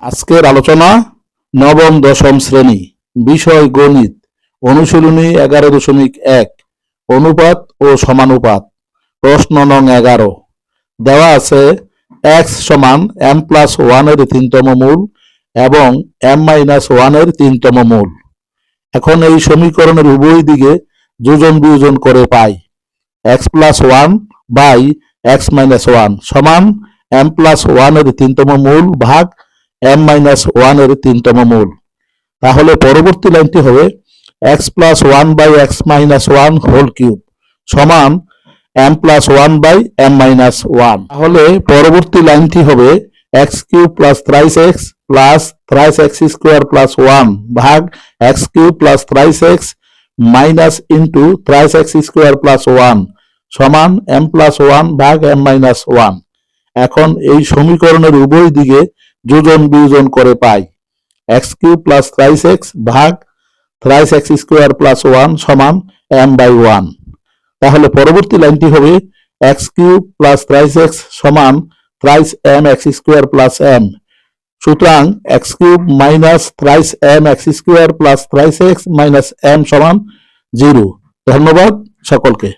আজকের আলোচনা নবম দশম শ্রেণী, বিষয় গণিত, অনুশীলনী 11.1 অনুপাত ও সমানুপাত। প্রশ্ন নং 11 দেওয়া আছে x সমান m+1 এর 3তম মূল এবং m-1 এর 3তম মূল। এখন এই সমীকরণের উভয় দিকে যোজন বিয়োজন করে পাই x+1 বাই x-1 সমান m+1 এর 3তম মূল ভাগ m-1 এর 3তম মূল। তাহলে পরবর্তী লাইনটি হবে x+1 by x-1 whole cube সমান m+1 বাই m-1। তাহলে পরবর্তী লাইনটি হবে x cube plus thrice x plus thrice X square plus 1 ভাগ x cube plus thrice X minus into thrice X square plus 1 সমান m+1 ভাগ m-1। এখন এই সমীকরণের উভয় দিকে যোজন বিয়োজন করে পাই x cube plus thrice X ভাগ থ্রাইস এক্স স্কোয়ার প্লাস 1 সমান m/1। তাহলে পরবর্তী লাইনটি হবে x cube plus thrice X সমান thrice m x square plus m। সুতরাং x cube minus thrice m x square plus thrice X minus m সমান 0। ধন্যবাদ সকলকে।